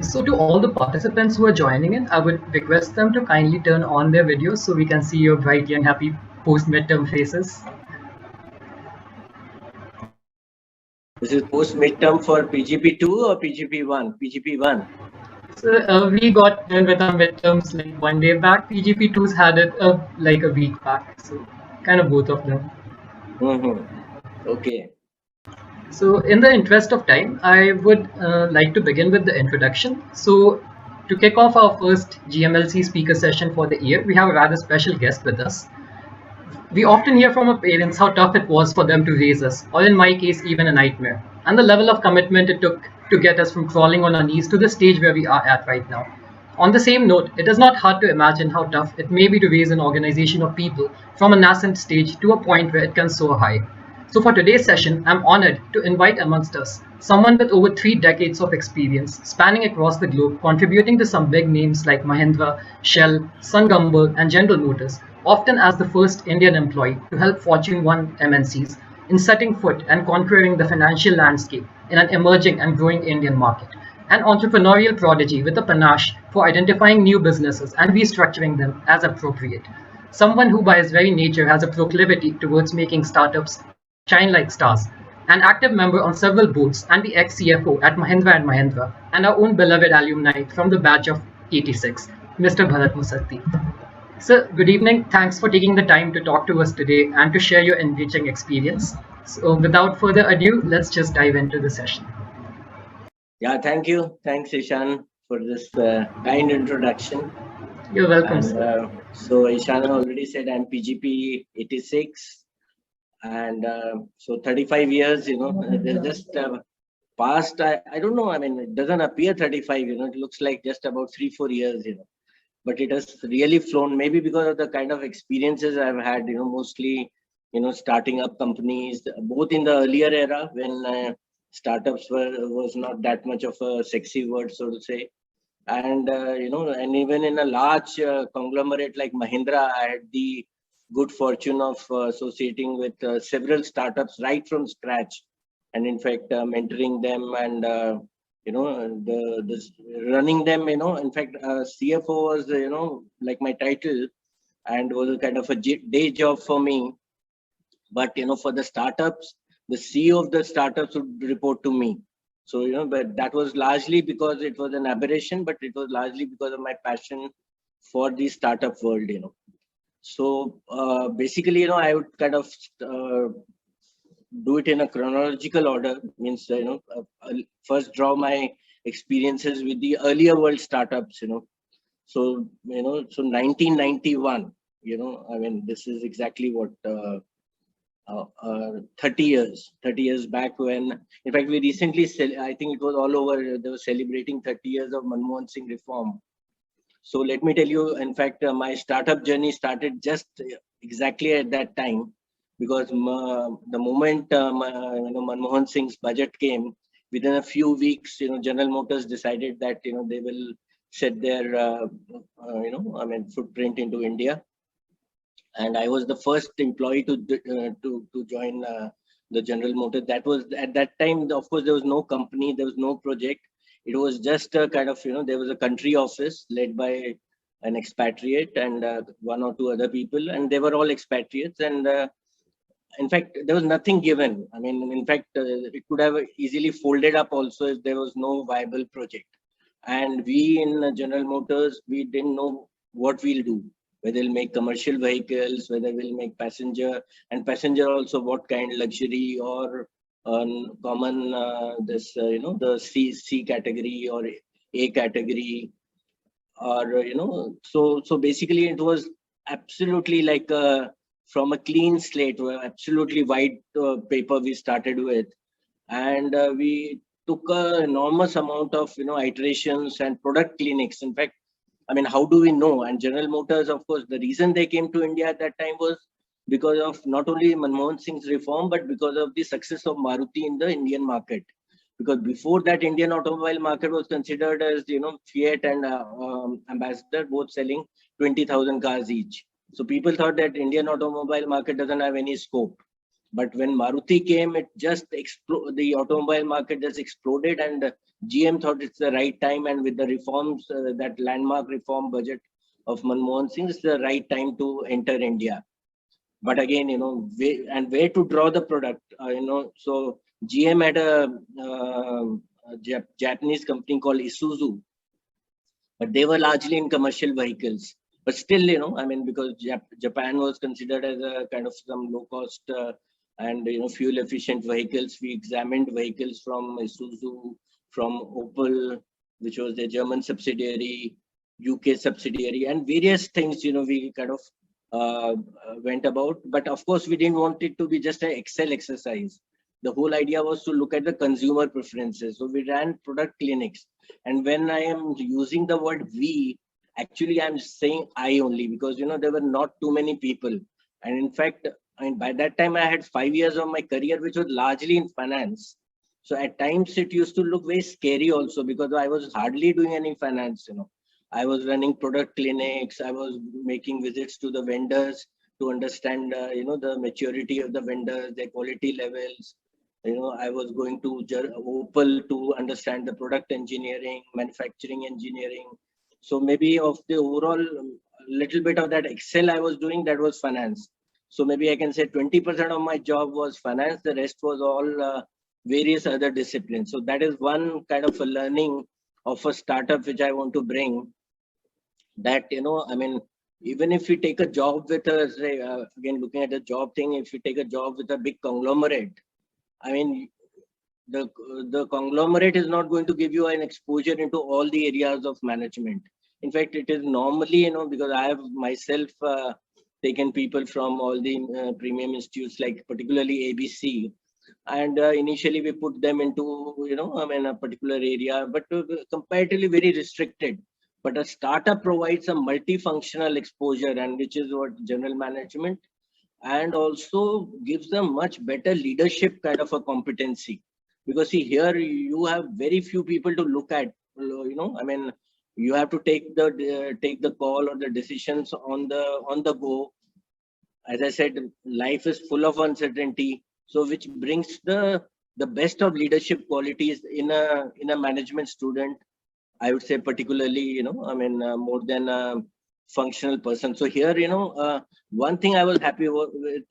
So to all the participants who are joining in, I would request them to kindly turn on their videos so we can see your bright young happy post-midterm faces. This is post-midterm for PGP2 or PGP1? PGP1. So we got done with our midterms like 1 day back. PGP2's had it like a week back. So kind of both of them. Okay. So in the interest of time, I would like to begin with the introduction. So to kick off our first GMLC speaker session for the year, we have a rather special guest with us. We often hear from our parents how tough it was for them to raise us, or in my case, even a nightmare, and the level of commitment it took to get us from crawling on our knees to the stage where we are at right now. On the same note, it is not hard to imagine how tough it may be to raise an organization of people from a nascent stage to a point where it can soar high. So for today's session, I'm honored to invite amongst us someone with over 3 decades of experience spanning across the globe, contributing to some big names like Mahindra, Shell, Sangambur, and General Motors, often as the first Indian employee to help Fortune 1 MNCs in setting foot and conquering the financial landscape in an emerging and growing Indian market. An entrepreneurial prodigy with a panache for identifying new businesses and restructuring them as appropriate. Someone who by his very nature has a proclivity towards making startups shine like stars. An active member on several boards and the ex-CFO at Mahindra and Mahindra, and our own beloved alumni from the batch of 86, Mr. Bharat Moossaddee. Sir, good evening. Thanks for taking the time to talk to us today and to share your enriching experience. So without further ado, let's just dive into the session. Yeah, thank you. Thanks, Ishan, for this kind introduction. You're welcome, And, sir. so Ishan already said I'm PGP 86. And so 35 years, they're just past, I don't know, I mean, it doesn't appear 35, it looks like just about 3-4 years, but it has really flown, maybe because of the kind of experiences I've had, mostly, starting up companies, both in the earlier era when startups was not that much of a sexy word, so to say. And, and even in a large conglomerate like Mahindra, I had the good fortune of associating with several startups right from scratch, and in fact mentoring them and running them. In fact, CFO was like my title, and was a kind of a day job for me. But for the startups, the CEO of the startups would report to me. So but that was largely because it was an aberration, but it was largely because of my passion for the startup world. So basically, I would kind of do it in a chronological order. Means I'll first draw my experiences with the earlier world startups. So so 1991. I mean, this is exactly what 30 years back, when in fact we recently I think it was all over, they were celebrating 30 years of Manmohan Singh reform. So let me tell you, in fact, my startup journey started just exactly at that time, because the moment Manmohan Singh's budget came, within a few weeks, General Motors decided that they will set their footprint into India, and I was the first employee to join the General Motors. That was at that time. Of course, there was no company, there was no project. It was just a kind of, there was a country office led by an expatriate and one or two other people, and they were all expatriates. And in fact, there was nothing given. I mean, in fact, it could have easily folded up also if there was no viable project. And we in General Motors, we didn't know what we'll do, whether we'll make commercial vehicles, whether we'll make passenger, and passenger also what kind, luxury or common the C category or A category, or so basically it was absolutely like from a clean slate, absolutely white paper we started with, and we took an enormous amount of iterations and product clinics. In fact, I mean, how do we know? And General Motors, of course, the reason they came to India at that time was because of not only Manmohan Singh's reform, but because of the success of Maruti in the Indian market. Because before that, Indian automobile market was considered as, Fiat and Ambassador, both selling 20,000 cars each. So people thought that Indian automobile market doesn't have any scope. But when Maruti came, it just the automobile market just exploded, and GM thought it's the right time, and with the reforms, that landmark reform budget of Manmohan Singh, it's the right time to enter India. But again, where to draw the product, so GM had a Japanese company called Isuzu, but they were largely in commercial vehicles. But still, because Japan was considered as a kind of some low cost and fuel efficient vehicles, we examined vehicles from Isuzu, from Opel, which was the German subsidiary, UK subsidiary, and various things. We kind of went about. But of course, we didn't want it to be just an Excel exercise. The whole idea was to look at the consumer preferences. So we ran product clinics. And when I am using the word we, actually I'm saying I only, because there were not too many people. And in fact, by that time I had 5 years of my career, which was largely in finance. So at times it used to look very scary also, because I was hardly doing any finance. I was running product clinics. I was making visits to the vendors to understand, the maturity of the vendors, their quality levels. I was going to Opel to understand the product engineering, manufacturing engineering. So maybe of the overall little bit of that Excel I was doing, that was finance. So maybe I can say 20% of my job was finance. The rest was all various other disciplines. So that is one kind of a learning of a startup which I want to bring. That, even if we take a job with a, say, again, looking at the job thing, if you take a job with a big conglomerate, the conglomerate is not going to give you an exposure into all the areas of management. In fact, it is normally, because I have myself taken people from all the premium institutes, like particularly ABC, and initially we put them into, a particular area, but comparatively very restricted. But a startup provides a multifunctional exposure, and which is what general management, and also gives them much better leadership kind of a competency. Because see, here you have very few people to look at. You have to take the call or the decisions on the go. As I said, life is full of uncertainty, so which brings the best of leadership qualities in a management student. I would say particularly, more than a functional person. So here, one thing I was happy with.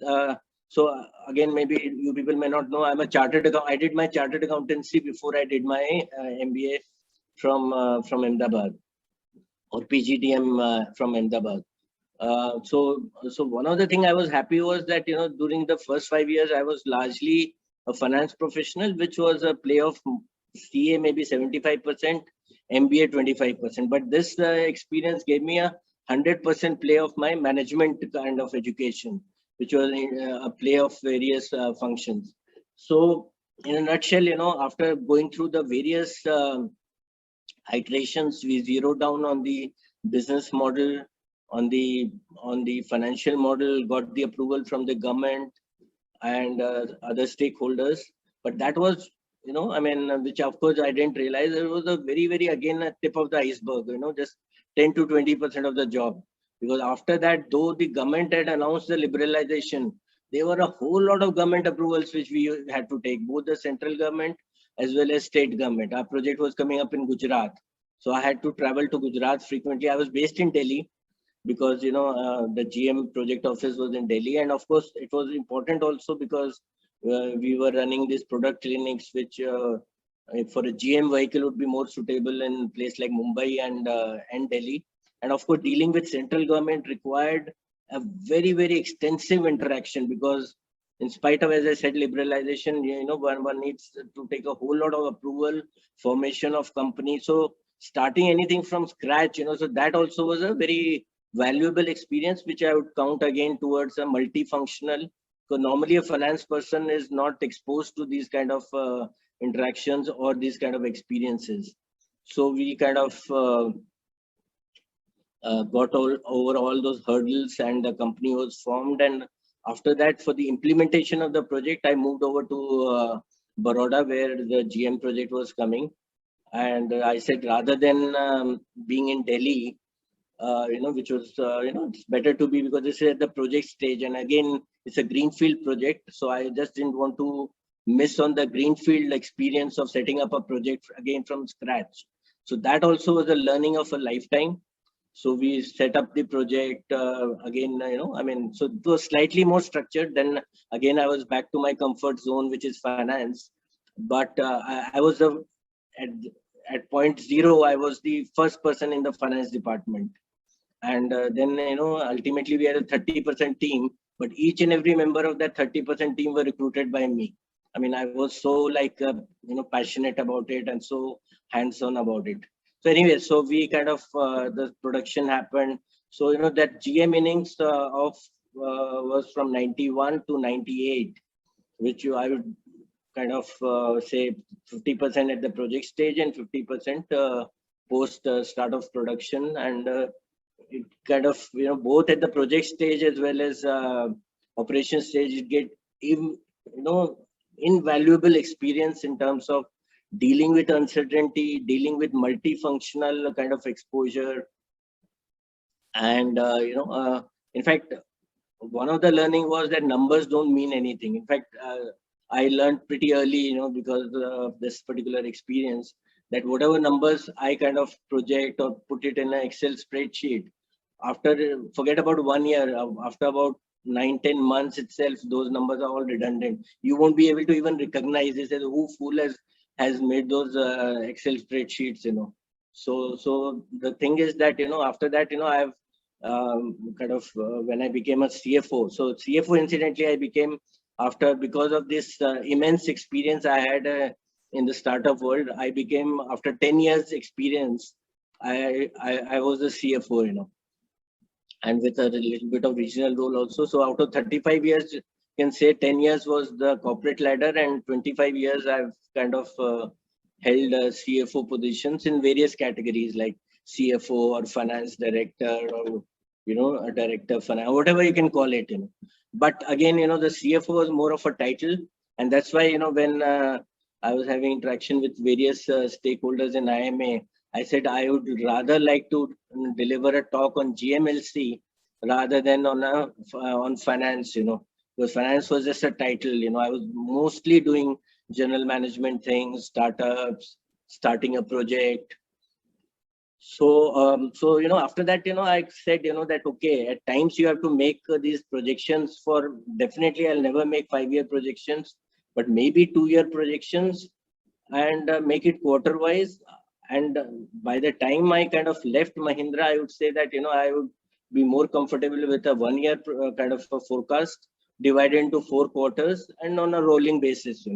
Again, maybe you people may not know, I'm a chartered accountant. I did my chartered accountancy before I did my MBA from Ahmedabad, or PGDM from Ahmedabad. So one of the thing I was happy was that, during the first 5 years, I was largely a finance professional, which was a play of CA maybe 75%, MBA 25%. But this experience gave me 100% play of my management kind of education, which was a play of various functions. So in a nutshell, after going through the various iterations, we zeroed down on the business model, on the financial model, got the approval from the government and other stakeholders. But that was, which of course I didn't realize, it was a very, very, again, a tip of the iceberg, just 10 to 20% of the job. Because after that, though the government had announced the liberalization, there were a whole lot of government approvals which we had to take, both the central government as well as state government. Our project was coming up in Gujarat. So I had to travel to Gujarat frequently. I was based in Delhi, because the GM project office was in Delhi, and of course it was important also because we were running these product clinics, which for a GM vehicle would be more suitable in place like Mumbai and Delhi. And of course, dealing with central government required a very, very extensive interaction, because in spite of, as I said, liberalization, one needs to take a whole lot of approval, formation of company. So starting anything from scratch, so that also was a very valuable experience, which I would count again towards a multifunctional. So normally a finance person is not exposed to these kind of interactions or these kind of experiences. So we kind of got over all those hurdles, and the company was formed. And after that, for the implementation of the project, I moved over to Baroda, where the GM project was coming. And I said, rather than being in Delhi, which was, it's better to be, because this is at the project stage. And again, it's a greenfield project. So I just didn't want to miss on the greenfield experience of setting up a project again from scratch. So that also was a learning of a lifetime. So we set up the project again, so it was slightly more structured. Then again, I was back to my comfort zone, which is finance. But I was at, at point zero, I was the first person in the finance department. And then, ultimately we had a 30% team, but each and every member of that 30% team were recruited by me. I mean, I was so like, passionate about it and so hands-on about it. So anyway, so we kind of, the production happened. So, that GM innings was from 91 to 98, which I would kind of say 50% at the project stage and 50% post start of production. And it kind of, both at the project stage as well as operation stage, you get, invaluable experience in terms of dealing with uncertainty, dealing with multifunctional kind of exposure. And, in fact, one of the learning was that numbers don't mean anything. In fact, I learned pretty early, because of this particular experience, that whatever numbers I kind of project or put it in an Excel spreadsheet, after, forget about 1 year, after about 9-10 months itself, those numbers are all redundant. You won't be able to even recognize this as who fool has made those Excel spreadsheets, So the thing is that, after that, I've kind of, when I became a CFO. So CFO, incidentally, I became after, because of this immense experience I had in the startup world, I became, after 10 years experience, I was a CFO, and with a little bit of regional role also. So out of 35 years, you can say 10 years was the corporate ladder, and 25 years I've kind of held CFO positions in various categories like CFO or finance director, or, a director of finance, whatever you can call it, But again, the CFO was more of a title. And that's why, when I was having interaction with various stakeholders in IMA, I said I would rather like to deliver a talk on GMLC rather than on finance, because finance was just a title. I was mostly doing general management things, startups, starting a project. So, after that, I said, that, okay, at times you have to make these projections for, definitely I'll never make 5-year projections, but maybe 2-year projections, and make it quarter-wise. And by the time I kind of left Mahindra, I would say that, I would be more comfortable with a 1-year kind of a forecast divided into 4 quarters and on a rolling basis,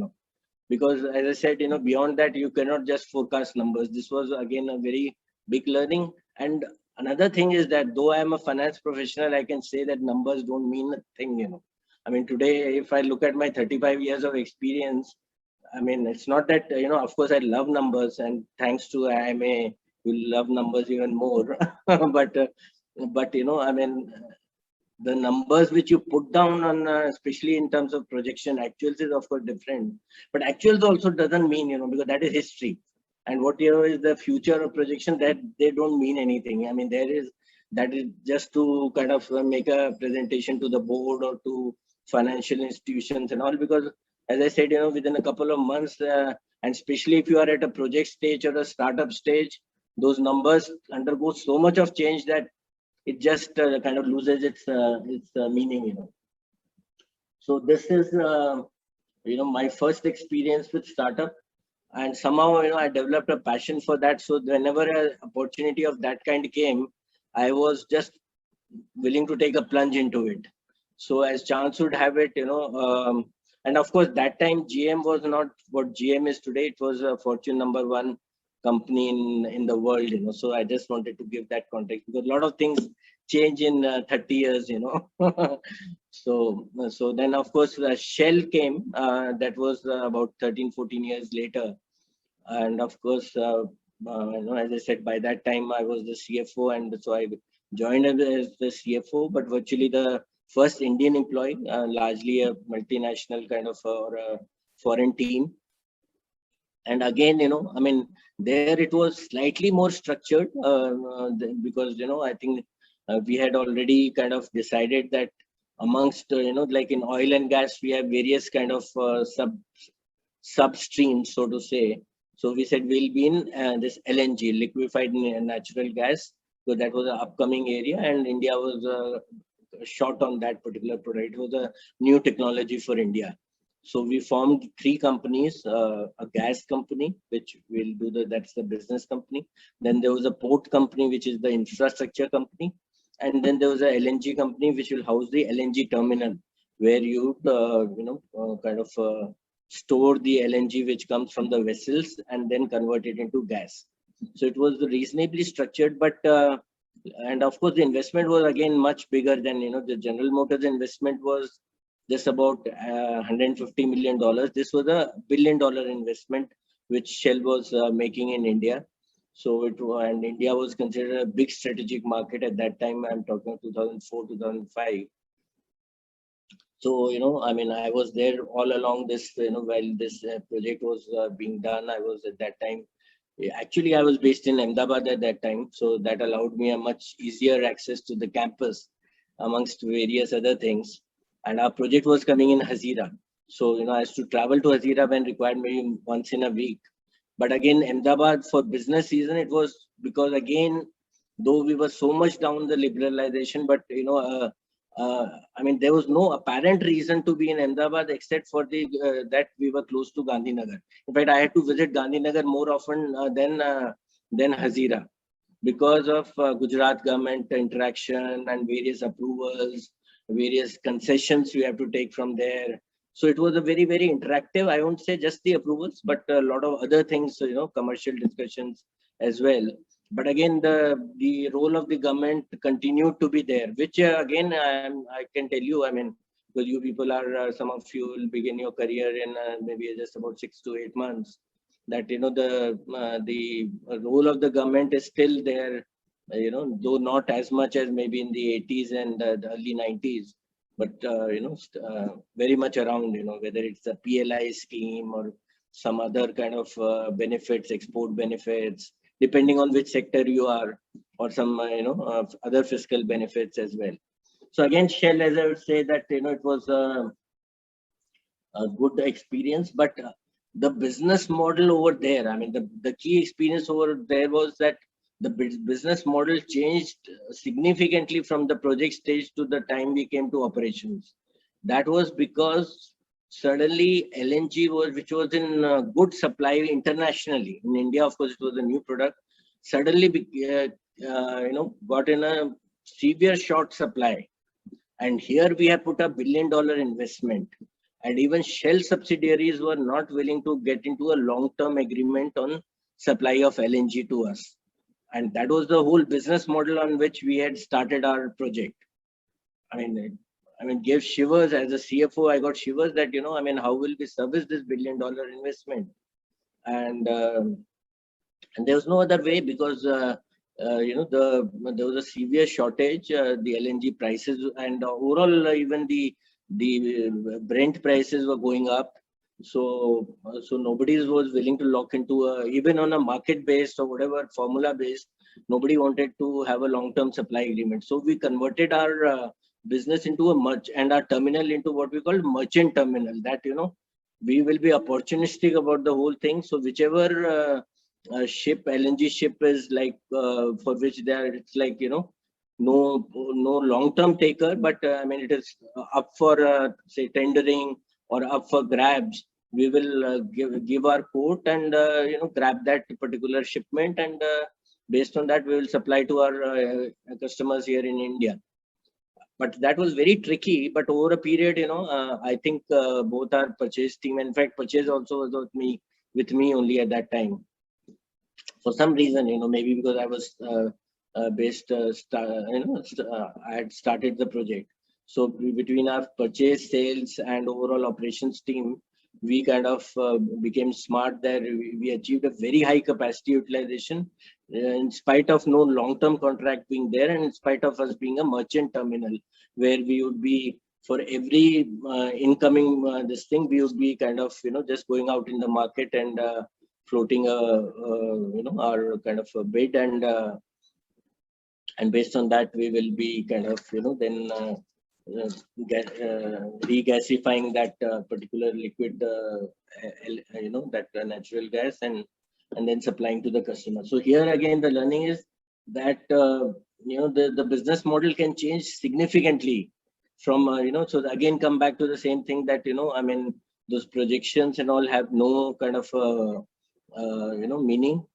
because as I said, beyond that, you cannot just forecast numbers. This was again a very big learning. And another thing is that though I am a finance professional, I can say that numbers don't mean a thing, I mean, today, if I look at my 35 years of experience, I mean, it's not that, of course, I love numbers, and thanks to IMA, you love numbers even more. but, I mean, the numbers which you put down on, especially in terms of projection, actuals is of course different. But actuals also doesn't mean, because that is history. And what, is the future of projection, that they don't mean anything. I mean, that is just to kind of make a presentation to the board or to financial institutions and all, because as I said, within a couple of months, and especially if you are at a project stage or a startup stage, those numbers undergo so much of change that it just kind of loses its meaning, So this is, my first experience with startup, and somehow, I developed a passion for that. So whenever an opportunity of that kind came, I was just willing to take a plunge into it. So as chance would have it, and of course, that time GM was not what GM is today. It was a Fortune #1 company in the world, So I just wanted to give that context, because a lot of things change in 30 years, So then, of course, Shell came. That was about 13-14 years later. And of course, as I said, by that time I was the CFO, and so I joined as the CFO, but virtually the first Indian employee, largely a multinational kind of or a foreign team. And again, I mean, there it was slightly more structured because, I think we had already kind of decided that, amongst, like in oil and gas, we have various kind of sub streams, so to say. So we said we'll be in this LNG, liquefied natural gas. So that was an upcoming area, and India was short on that particular product. It was a new technology for India. So we formed three companies, a gas company, which will do that's the business company. Then there was a port company, which is the infrastructure company. And then there was a LNG company, which will house the LNG terminal, where you, kind of store the LNG, which comes from the vessels, and then convert it into gas. So it was reasonably structured, but and of course the investment was again much bigger than, the General Motors investment was just about $150 million. This was a $1 billion investment which Shell was making in India. So and India was considered a big strategic market at that time. I'm talking 2004, 2005. So, I was there all along this, while this project was being done. I was at that time, actually, I was based in Ahmedabad at that time. So that allowed me a much easier access to the campus amongst various other things. And our project was coming in Hazira. So, I used to travel to Hazira when required, maybe once in a week. But again, Ahmedabad for business season, it was because again, though we were so much down the liberalization, but there was no apparent reason to be in Ahmedabad except for the that we were close to Gandhinagar. In fact, I had to visit Gandhinagar more often than Hazira because of Gujarat government interaction and various approvals, various concessions you have to take from there. So it was a very, very interactive. I won't say just the approvals, but a lot of other things, commercial discussions as well. But again, the role of the government continued to be there, which again, I can tell you, because you people are, some of you will begin your career in maybe just about 6 to 8 months, that, the role of the government is still there, though not as much as maybe in the 80s and the early 90s. But, very much around, whether it's a PLI scheme or some other kind of benefits, export benefits, depending on which sector you are, or some, other fiscal benefits as well. So again, Shell, as I would say that, it was a good experience, but the business model over there, the key experience over there was that the business model changed significantly from the project stage to the time we came to operations. That was because suddenly LNG which was in good supply internationally. In India, of course, it was a new product. Suddenly, got in a severe short supply. And here we have put a $1 billion investment. And even Shell subsidiaries were not willing to get into a long-term agreement on supply of LNG to us. And that was the whole business model on which we had started our project. Gave shivers as a CFO. I got shivers that, how will we service this $1 billion investment? And there was no other way because, there was a severe shortage. The LNG prices and overall, even the Brent prices were going up. So nobody was willing to lock into even on a market based or whatever formula based. Nobody wanted to have a long-term supply agreement. So we converted our business into and our terminal into what we call merchant terminal. That we will be opportunistic about the whole thing. So whichever ship, LNG ship is like for which it's like no long-term taker, but it is up for say tendering or up for grabs. We will give our quote and grab that particular shipment, and based on that we will supply to our customers here in India. But that was very tricky. But over a period, I think both our purchase team, in fact, purchase also was with me only at that time. For some reason, maybe because I was I had started the project. So between our purchase, sales, and overall operations team, we kind of became smart there. We achieved a very high capacity utilization in spite of no long-term contract being there, and in spite of us being a merchant terminal, where we would be for every incoming this thing, we would be kind of just going out in the market and floating our kind of a bid, and based on that we will be kind of then regasifying that particular liquid, that natural gas, and then supplying to the customer. So here again, the learning is that the business model can change significantly from So again, come back to the same thing that I mean, those projections and all have no kind of meaning,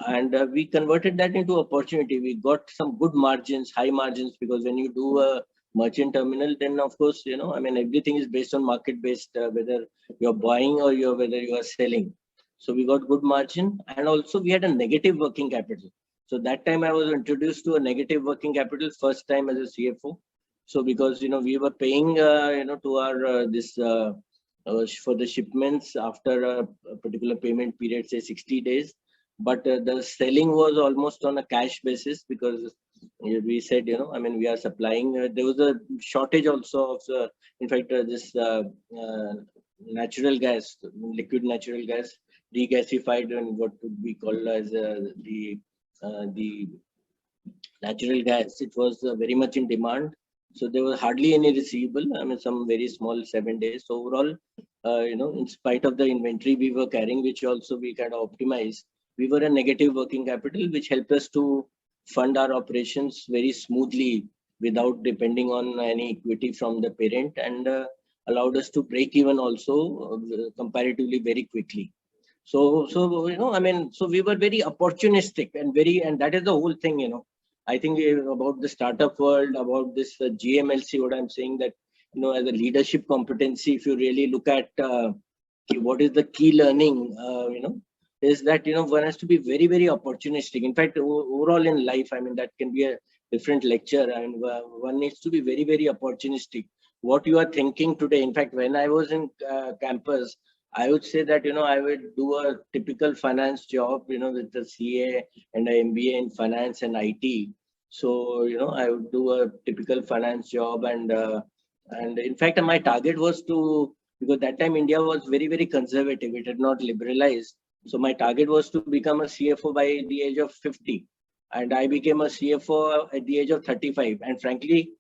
and we converted that into opportunity. We got some good margins, high margins, because when you do a merchant terminal, then of course, I mean, everything is based on market based, whether you're buying or whether you are selling. So we got good margin, and also we had a negative working capital. So that time I was introduced to a negative working capital first time as a CFO. So because we were paying to our this for the shipments after a particular payment period, say 60 days, but the selling was almost on a cash basis, because we said, I mean, we are supplying. There was a shortage also of, in fact, this natural gas, liquid natural gas, regasified, and what would be called as the natural gas. It was very much in demand. So there was hardly any receivable. I mean, some very small 7 days. So overall, in spite of the inventory we were carrying, which also we kind of optimized, we were a negative working capital, which helped us to fund our operations very smoothly without depending on any equity from the parent, and allowed us to break even also comparatively very quickly. So I mean, so we were very opportunistic and that is the whole thing. I think about the startup world, about this GMLC, what I'm saying, that as a leadership competency, if you really look at what is the key learning, is that one has to be very, very opportunistic. In fact, overall in life, I mean, that can be a different lecture. I mean, one needs to be very, very opportunistic. What you are thinking today. In fact, when I was in campus, I would say that I would do a typical finance job, with the CA and an MBA in finance and IT. So I would do a typical finance job, and in fact, my target was to, because that time India was very, very conservative. It had not liberalized. So my target was to become a CFO by the age of 50, and I became a CFO at the age of 35. And frankly,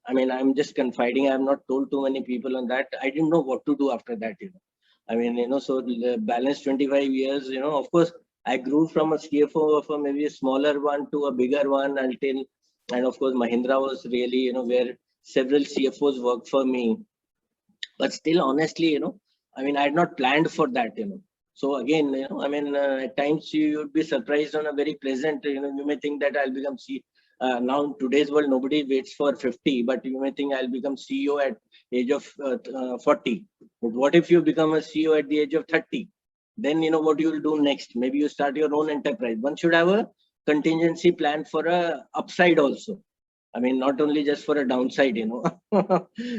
I mean, I'm just confiding. I'm not told too many people on that. I didn't know what to do after that. I mean, so the balance 25 years. Of course, I grew from a CFO of maybe a smaller one to a bigger one until, and of course, Mahindra was really, where several CFOs worked for me. But still, honestly, I mean, I had not planned for that. So again, I mean, at times you would be surprised on a very pleasant, you may think that I'll become now in today's world, nobody waits for 50, but you may think I'll become CEO at age of 40. But what if you become a CEO at the age of 30? Then, what you will do next? Maybe you start your own enterprise. One should have a contingency plan for a upside also. I mean, not only just for a downside,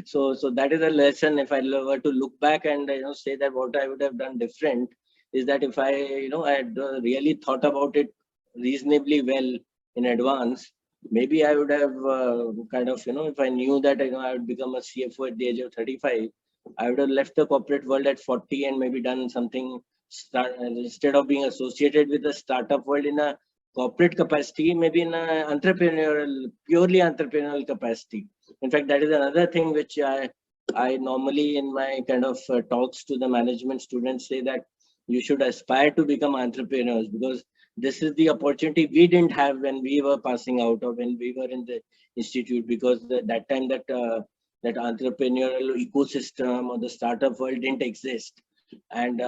so that is a lesson. If I were to look back and, say that what I would have done different is that if I, I had really thought about it reasonably well in advance, maybe I would have kind of, if I knew that, I would become a CFO at the age of 35, I would have left the corporate world at 40 and maybe done something, instead of being associated with the startup world in a corporate capacity, maybe in an purely entrepreneurial capacity. In fact, that is another thing which I normally in my kind of talks to the management students say, that you should aspire to become entrepreneurs, because this is the opportunity we didn't have when we were passing out or when we were in the institute, because that time that entrepreneurial ecosystem or the startup world didn't exist. And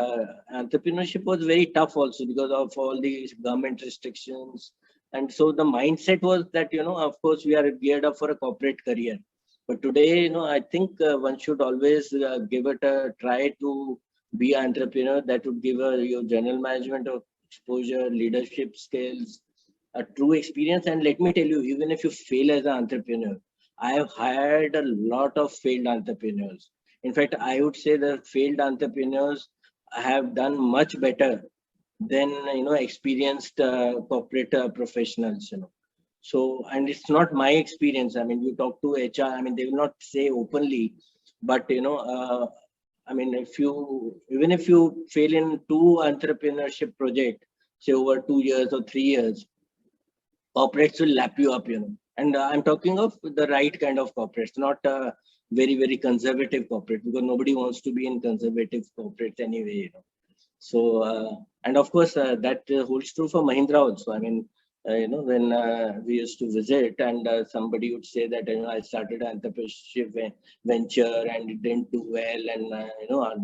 entrepreneurship was very tough also because of all these government restrictions. And so the mindset was that, of course, we are geared up for a corporate career. But today, I think one should always give it a try to be an entrepreneur. That would give your general management of exposure, leadership skills, a true experience. And let me tell you, even if you fail as an entrepreneur, I have hired a lot of failed entrepreneurs. In fact, I would say that failed entrepreneurs have done much better than experienced corporate professionals. So, and it's not my experience. I mean, you talk to HR. I mean, they will not say openly, but I mean, even if you fail in 2 entrepreneurship projects, say over 2 years or 3 years, corporates will lap you up, And I'm talking of the right kind of corporates, not very, very conservative corporate, because nobody wants to be in conservative corporates anyway. So, and of course, that holds true for Mahindra also. I mean, when we used to visit, and somebody would say that, I started an entrepreneurship venture and it didn't do well, and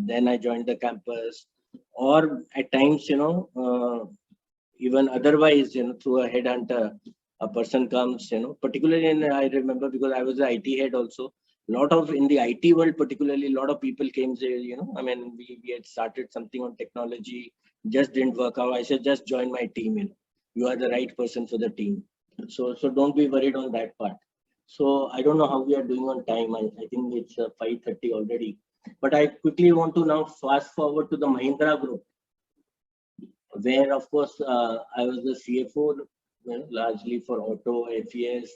then I joined the campus. Or at times, even otherwise, through a headhunter, a person comes, particularly I remember, because I was the IT head also. Lot of in the IT world, particularly, a lot of people came say, I mean, we had started something on technology, just didn't work out. I said, just join my team. You are the right person for the team. So don't be worried on that part. So I don't know how we are doing on time. I think it's 5:30 already. But I quickly want to now fast forward to the Mahindra Group, where of course I was the CFO, largely for auto, FES,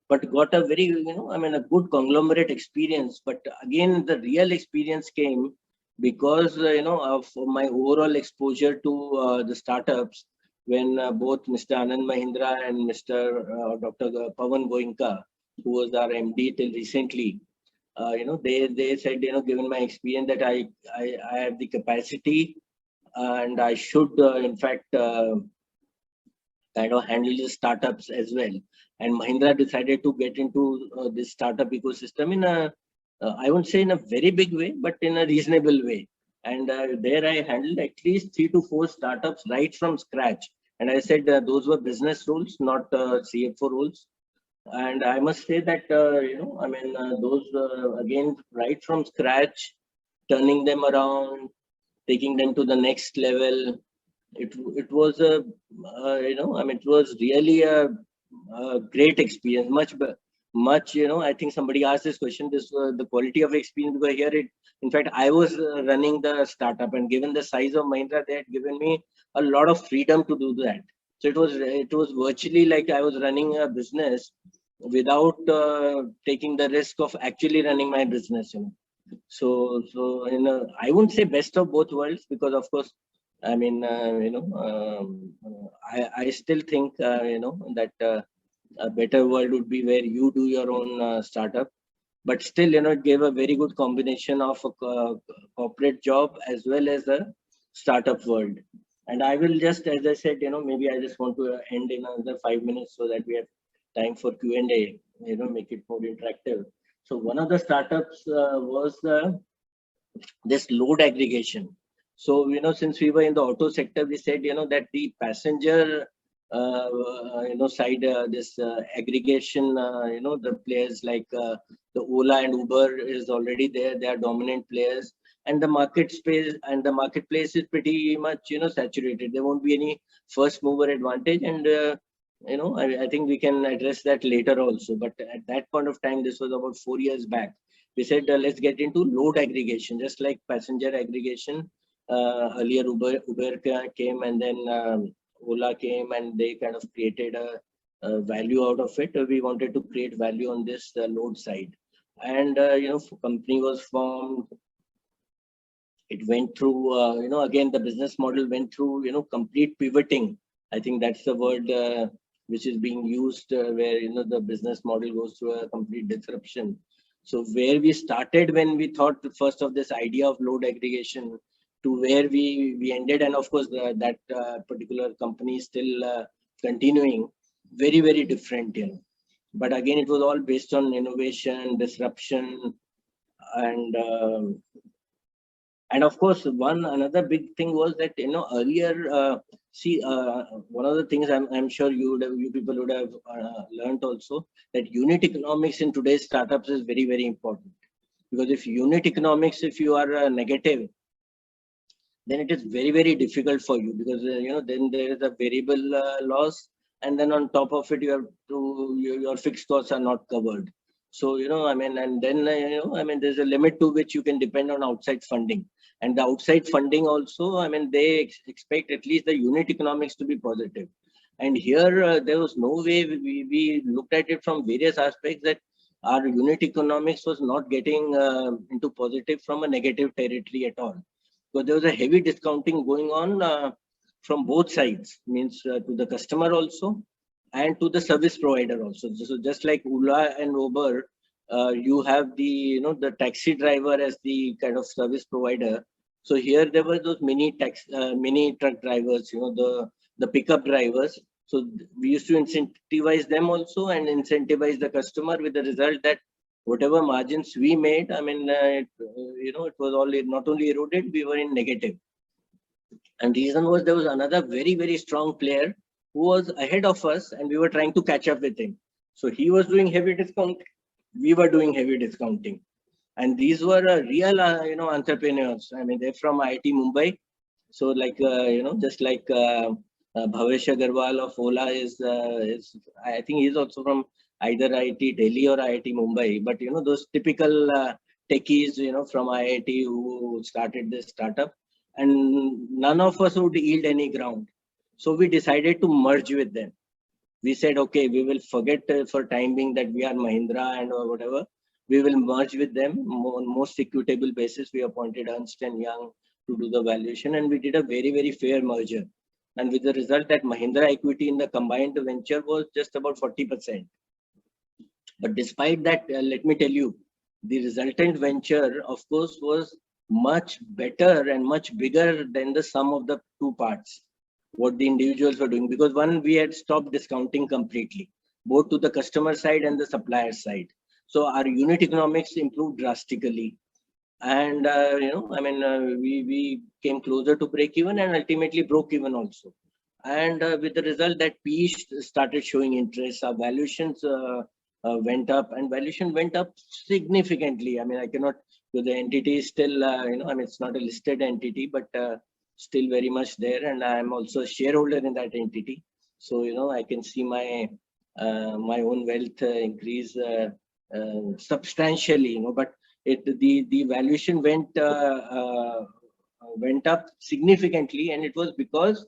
but got a very, a good conglomerate experience. But again, the real experience came because, of my overall exposure to the startups, when both Mr. Anand Mahindra and Mr. Dr. Pawan Goenka, who was our MD till recently, they said, given my experience, that I have the capacity and I should, in fact, kind of handle the startups as well. And Mahindra decided to get into this startup ecosystem in a, I won't say in a very big way, but in a reasonable way. And there I handled at least 3 to 4 startups right from scratch. And I said those were business roles, not CFO roles. And I must say that, those, again, right from scratch, turning them around, taking them to the next level. It was a, it was really a great experience. Much, I think somebody asked this question, this the quality of experience, because here in fact, I was running the startup, and given the size of Mahindra, they had given me a lot of freedom to do that. So it was virtually like I was running a business without taking the risk of actually running my business. So I wouldn't say best of both worlds, because of course, I mean, I still think, that a better world would be where you do your own startup. But still, it gave a very good combination of a corporate job as well as a startup world. And I will just, as I said, maybe I just want to end in another 5 minutes so that we have time for Q&A, make it more interactive. So one of the startups was this load aggregation. So, since we were in the auto sector, we said, that the passenger, side, this aggregation, the players like the Ola and Uber is already there. They are dominant players. And the marketplace is pretty much, saturated. There won't be any first mover advantage. And, I think we can address that later also. But at that point of time, this was about 4 years back. We said, let's get into load aggregation, just like passenger aggregation. Earlier, Uber came, and then Ola came, and they kind of created a value out of it. We wanted to create value on this load side. And, company was formed. It went through, again, the business model went through, complete pivoting. I think that's the word which is being used, where, the business model goes through a complete disruption. So where we started when we thought first of this idea of load aggregation to where we ended, and of course that particular company is still continuing, very, very different, But again, it was all based on innovation, disruption, and of course, another big thing was that, earlier, one of the things I'm sure you people would have learned also, that unit economics in today's startups is very, very important. Because if unit economics, if you are negative, then it is very, very difficult for you, because, then there is a variable loss. And then on top of it, your fixed costs are not covered. So, and then, there's a limit to which you can depend on outside funding. And the outside funding also, they expect at least the unit economics to be positive. And here, there was no way. We looked at it from various aspects, that our unit economics was not getting into positive from a negative territory at all. So there was a heavy discounting going on from both sides, means to the customer also, and to the service provider also. So just like Ola and Uber, you have the the taxi driver as the kind of service provider. So here there were those mini truck drivers, the pickup drivers. So we used to incentivize them also and incentivize the customer, with the result that whatever margins we made, I mean, it was all not only eroded, we were in negative. And reason was there was another very, very strong player who was ahead of us, and we were trying to catch up with him. So he was doing heavy discount, we were doing heavy discounting. And these were real, entrepreneurs. I mean, they're from IIT Mumbai. So like, just like Bhavesh Agarwal of Ola is, I think he's also from either IIT Delhi or IIT Mumbai. But, those typical techies, from IIT who started this startup, and none of us would yield any ground. So we decided to merge with them. We said, okay, we will forget for time being that we are Mahindra and or whatever. We will merge with them on most equitable basis. We appointed Ernst & Young to do the valuation, and we did a very, very fair merger. And with the result that Mahindra equity in the combined venture was just about 40%. But despite that, let me tell you, the resultant venture, of course, was much better and much bigger than the sum of the two parts, what the individuals were doing. Because one, we had stopped discounting completely, both to the customer side and the supplier side. So our unit economics improved drastically. And, we came closer to break even and ultimately broke even also. And with the result that PE started showing interest, our valuations went up, and valuation went up significantly. I mean, I cannot, the entity is still, it's not a listed entity, but still very much there. And I'm also a shareholder in that entity. So, I can see my own wealth increase substantially, but the valuation went up significantly, and it was because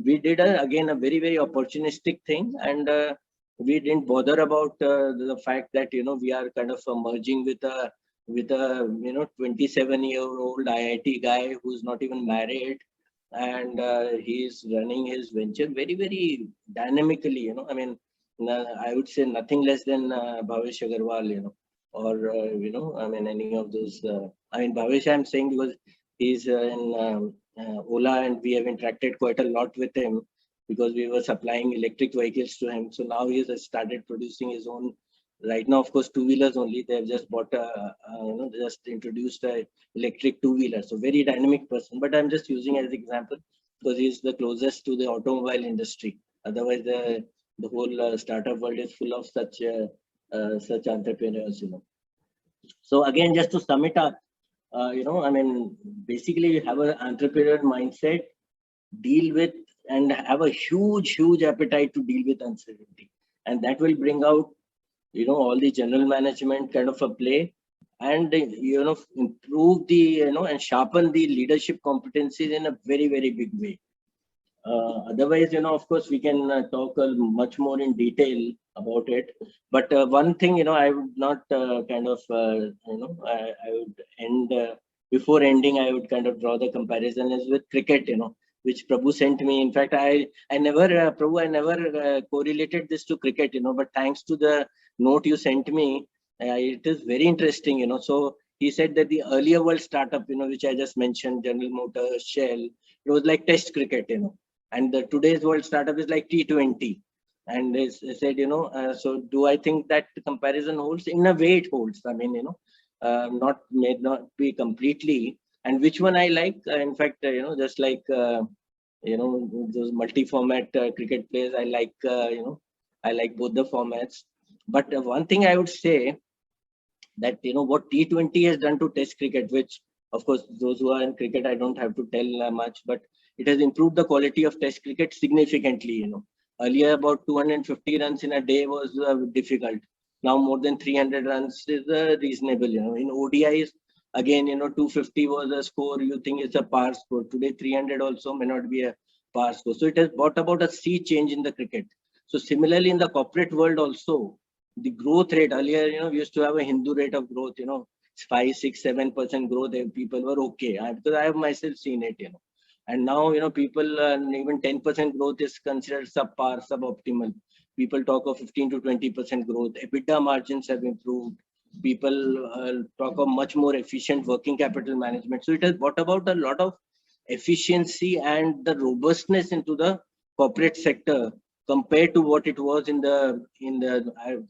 we did again a very, very opportunistic thing, and we didn't bother about the fact that we are kind of merging with a 27-year-old IIT guy who's not even married, and he's running his venture very, very dynamically. I mean, I would say nothing less than Bhavesh Agarwal, or I mean, any of those. I mean, Bhavesh, I'm saying because he's in Ola, and we have interacted quite a lot with him because we were supplying electric vehicles to him. So now he has started producing his own. Right now, of course, two-wheelers only. They have just bought just introduced a electric two-wheeler. So very dynamic person. But I'm just using as example because he's the closest to the automobile industry. Otherwise, the whole startup world is full of such entrepreneurs. So again, just to sum it up, I mean, basically, you have an entrepreneur mindset, deal with, and have a huge, huge appetite to deal with uncertainty, and that will bring out all the general management kind of a play, and improve the and sharpen the leadership competencies in a very, very big way. Otherwise, of course, we can talk much more in detail about it. But one thing, I would not kind of, I would end, before ending, I would kind of draw the comparison is with cricket, which Prabhu sent me. In fact, I never, Prabhu, I never correlated this to cricket, but thanks to the note you sent me, it is very interesting, So he said that the earlier world startup, which I just mentioned, General Motors, Shell, it was like test cricket, and the today's world startup is like T20. And they said, so do I think that the comparison holds? In a way, it holds. I mean, may not be completely. And which one I like? In fact, just like those multi-format cricket players, I like I like both the formats. But one thing I would say that what T20 has done to Test cricket, which of course those who are in cricket, I don't have to tell much, but it has improved the quality of Test cricket significantly. Earlier, about 250 runs in a day was difficult. Now more than 300 runs is reasonable. In ODIs, again, 250 was a score. You think it's a par score. Today, 300 also may not be a par score. So it has brought about a sea change in the cricket. So similarly, in the corporate world also, the growth rate earlier, we used to have a Hindu rate of growth, 5, 6, 7% growth. And people were okay because I have myself seen it, And now, people, even 10% growth is considered subpar, suboptimal. People talk of 15 to 20% growth. EBITDA margins have improved. People talk of much more efficient working capital management. So it has brought about a lot of efficiency and the robustness into the corporate sector compared to what it was in the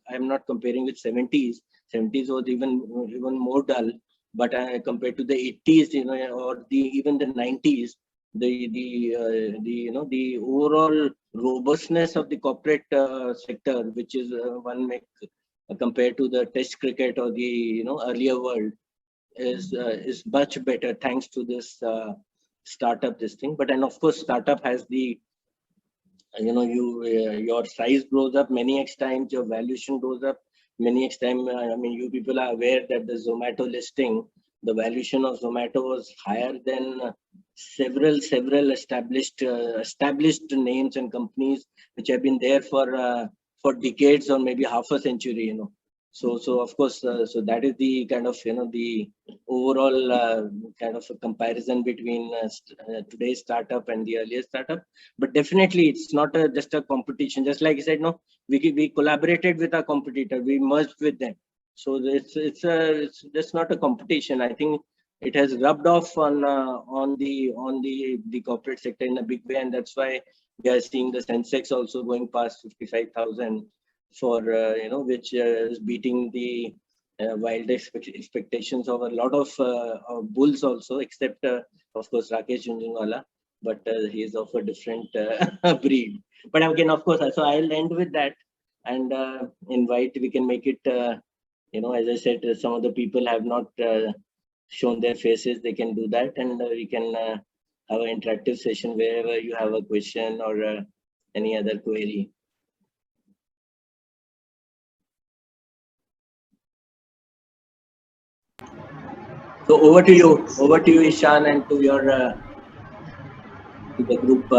I'm not comparing with 70s. 70s was even more dull, but compared to the 80s, or even the 90s, the overall robustness of the corporate sector, which is one make compared to the test cricket or the earlier world, is much better thanks to this startup this thing. But and of course startup has the your size grows up many X times, your valuation goes up many X times. I mean, you people are aware that the Zomato listing, the valuation of Zomato was higher than several established names and companies which have been there for decades or maybe half a century. So of course, so that is the kind of the overall kind of a comparison between today's startup and the earlier startup. But definitely, it's not just a competition. Just like I said, no, we collaborated with our competitor, we merged with them. So it's just not a competition. I think it has rubbed off on the corporate sector in a big way, and that's why we are seeing the Sensex also going past 55,000 for which is beating the wild expectations of a lot of bulls also, except of course Rakesh Jhunjhunwala, but he is of a different breed. But again, of course, so I'll end with that and invite, we can make it as I said, some of the people have not shown their faces, they can do that, and we can have an interactive session wherever you have a question or any other query. So over to you, Ishan, and to your to the group.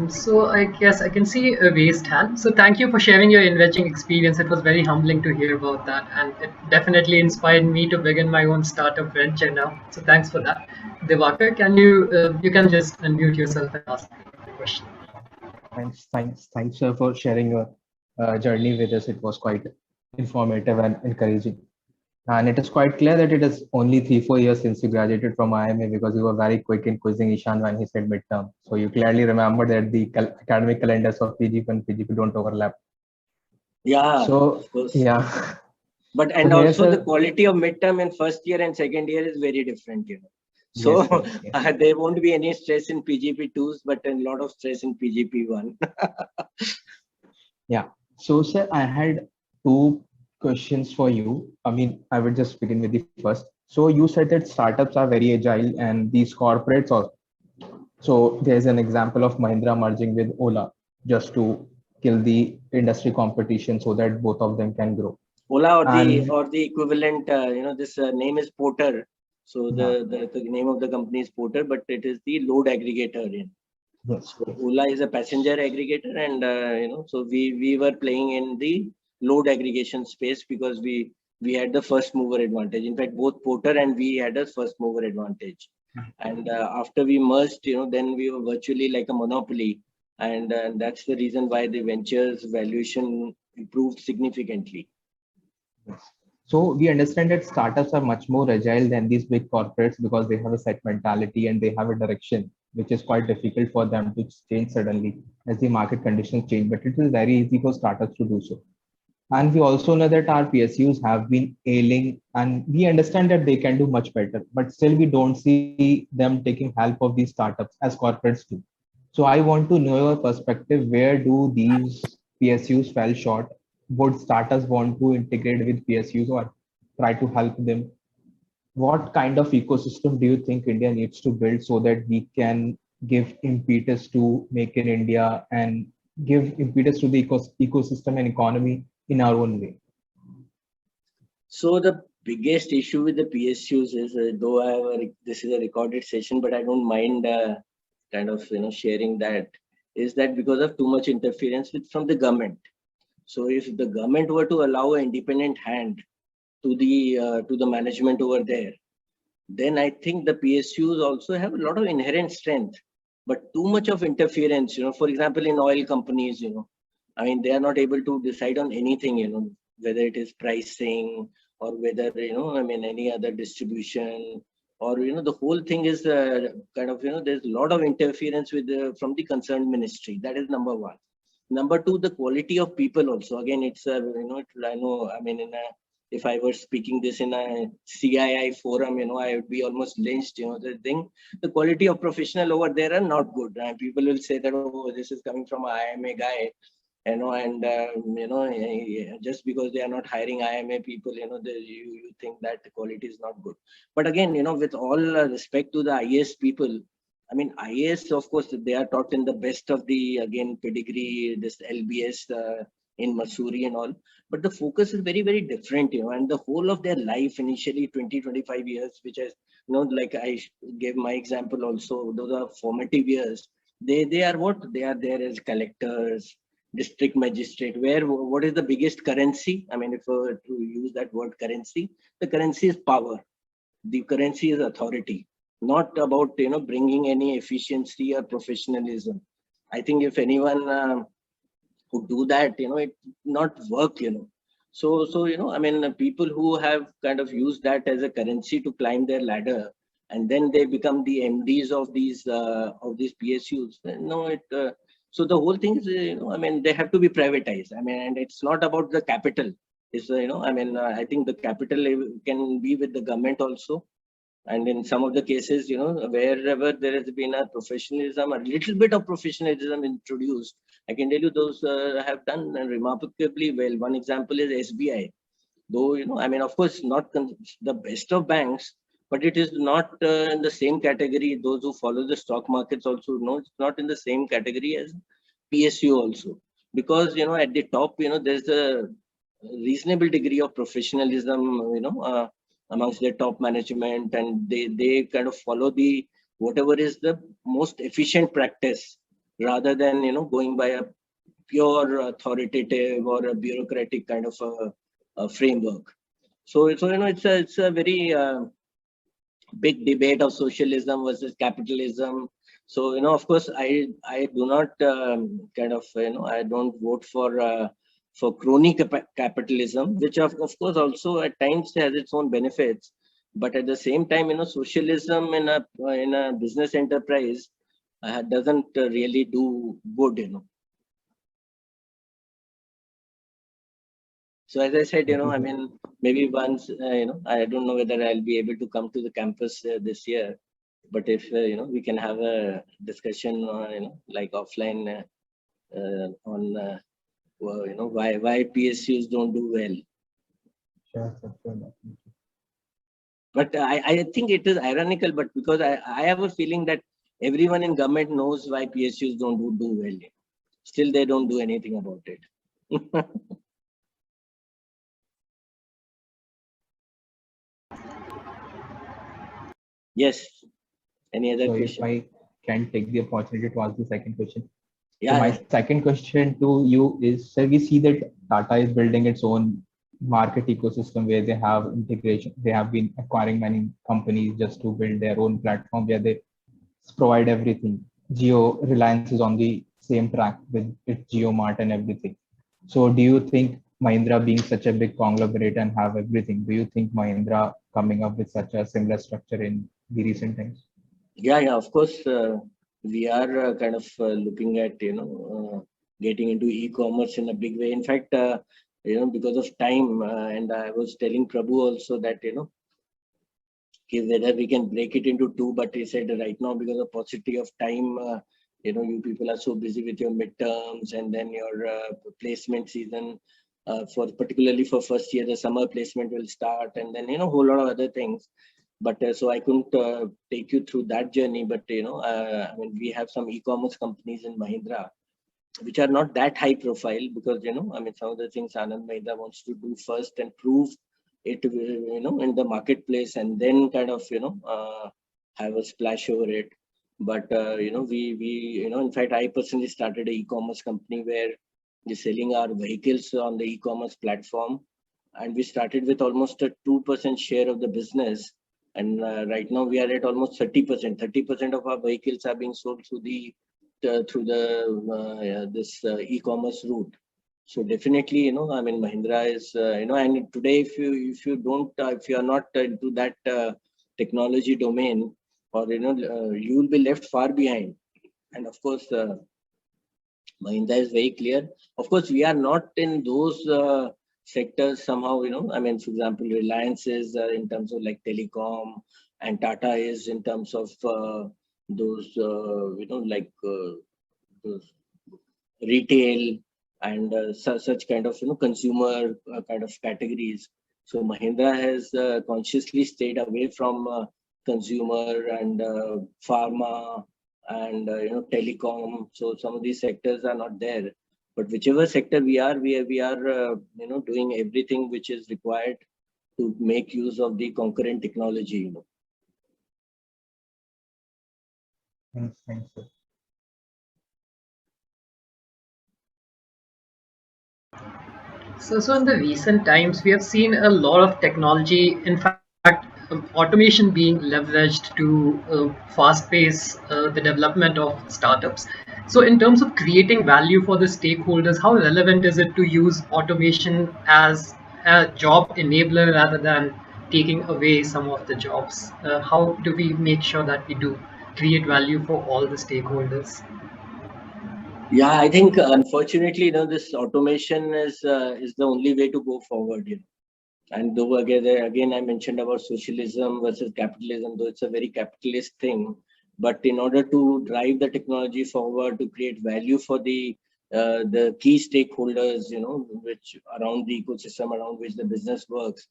So I guess I can see a raised hand. So thank you for sharing your enriching experience. It was very humbling to hear about that, and it definitely inspired me to begin my own startup venture now. So thanks for that. Devakar, can you can just unmute yourself and ask the question. Thanks, sir, for sharing your journey with us. It was quite informative and encouraging. And it is quite clear that it is only 3-4 years since you graduated from IMA, because you were very quick in quizzing Ishan when he said midterm. So you clearly remember that the academic calendars of PGP and PGP don't overlap. Yeah. So of course. yeah. But and so also the quality of midterm in first year and second year is very different, So yes. There won't be any stress in PGP2s, but a lot of stress in PGP1. Yeah. So sir, I had two questions for you. I mean, I will just begin with the first. So you said that startups are very agile and these corporates also. So there's an example of Mahindra merging with Ola just to kill the industry competition so that both of them can grow. Ola or the equivalent, this name is Porter. So the name of the company is Porter, but it is the load aggregator. Yes. So Ola is a passenger aggregator, and so we were playing in the load aggregation space because we had the first mover advantage. In fact, both Porter and we had a first mover advantage. And after we merged, then we were virtually like a monopoly, and that's the reason why the ventures valuation improved significantly. So we understand that startups are much more agile than these big corporates because they have a set mentality and they have a direction, which is quite difficult for them to change suddenly as the market conditions change. But it is very easy for startups to do so. And we also know that our PSUs have been ailing, and we understand that they can do much better, but still we don't see them taking help of these startups as corporates do. So I want to know your perspective. Where do these PSUs fell short? Would startups want to integrate with PSUs or try to help them? What kind of ecosystem do you think India needs to build so that we can give impetus to Make in India and give impetus to the ecosystem and economy in our own way? So the biggest issue with the PSUs is, though this is a recorded session, but I don't mind kind of sharing that, is that because of too much interference from the government. So if the government were to allow an independent hand to the management over there, then I think the PSUs also have a lot of inherent strength. but too much of interference, for example, in oil companies, I mean, they are not able to decide on anything, whether it is pricing or whether, I mean, any other distribution, or, the whole thing is kind of, there's a lot of interference with from the concerned ministry. That is number one. Number two, the quality of people also. Again, it's, I know, I mean, if I were speaking this in a CII forum, I would be almost lynched, the quality of professional over there are not good. And people will say that, oh, this is coming from an IMA guy, and, just because they are not hiring IMA people, you think that the quality is not good. But again, with all respect to the IAS people, I mean, IAS, of course, they are taught in the best of the, again, pedigree, this LBS in Missouri and all. But the focus is very, very different, and the whole of their life, initially 20, 25 years, which is, like I gave my example also, those are formative years. They are what? They are there as collectors, district magistrate, what is the biggest currency? I mean, if we were to use that word currency, the currency is power. The currency is authority. Not about bringing any efficiency or professionalism. I think if anyone who do that, it not work. So I mean, people who have kind of used that as a currency to climb their ladder, and then they become the MDs of these PSUs. So the whole thing is, I mean, they have to be privatized. I mean, and it's not about the capital. It's I mean, I think the capital can be with the government also. And in some of the cases, wherever there has been a professionalism, a little bit of professionalism introduced, I can tell you those have done remarkably well. One example is SBI. Though, I mean, of course, not the best of banks, but it is not in the same category. Those who follow the stock markets also know it's not in the same category as PSU also. Because, at the top, there's a reasonable degree of professionalism, amongst their top management, and they kind of follow the whatever is the most efficient practice, rather than going by a pure authoritative or a bureaucratic kind of a framework. So it's a very big debate of socialism versus capitalism. So of course, I do not kind of I don't vote for crony capitalism, which of course also at times has its own benefits, but at the same time, socialism in a business enterprise doesn't really do good. So as I said, I mean, maybe once, I don't know whether I'll be able to come to the campus this year, but if we can have a discussion, like offline on. Why PSUs don't do well. Sure, sure. But I think it is ironical, but because I have a feeling that everyone in government knows why PSUs don't do well. Still, they don't do anything about it. Yes. Any other question? If I can take the opportunity to ask the second question. Yeah. So my second question to you is, sir, we see that Tata is building its own market ecosystem where they have integration. They have been acquiring many companies just to build their own platform where they provide everything. Reliance is on the same track with its JioMart and everything. So do you think Mahindra, being such a big conglomerate and have everything, do you think Mahindra coming up with such a similar structure in the recent times? Yeah, of course. We are kind of looking at, getting into e-commerce in a big way. In fact, because of time, and I was telling Prabhu also that, whether we can break it into two, but he said right now, because of paucity of time, you people are so busy with your midterms and then your placement season. Particularly for first year, the summer placement will start, and then a whole lot of other things. But so I couldn't take you through that journey. But I mean, we have some e-commerce companies in Mahindra which are not that high profile, because I mean, some of the things Anand Mahindra wants to do first and prove it, in the marketplace, and then kind of have a splash over it. But we in fact, I personally started an e-commerce company where we're selling our vehicles on the e-commerce platform, and we started with almost a 2% share of the business. And right now we are at almost 30%. 30% of our vehicles are being sold through this e-commerce route. So definitely, I mean, Mahindra is, and today if you are not into that technology domain, or you will be left far behind. And of course, Mahindra is very clear. Of course, we are not in those sectors somehow, I mean, for example, Reliance is in terms of like telecom, and Tata is in terms of those, those retail and such kind of, consumer kind of categories. So Mahindra has consciously stayed away from consumer and pharma and telecom. So some of these sectors are not there. But whichever sector we are doing everything which is required to make use of the concurrent technology. Thanks, sir. So in the recent times, we have seen a lot of technology, in fact, automation being leveraged to fast pace the development of startups. So in terms of creating value for the stakeholders, how relevant is it to use automation as a job enabler rather than taking away some of the jobs? How do we make sure that we do create value for all the stakeholders? Yeah, I think unfortunately, this automation is the only way to go forward. And though again, I mentioned about socialism versus capitalism, though it's a very capitalist thing, but in order to drive the technology forward, to create value for the key stakeholders, which around the ecosystem around which the business works,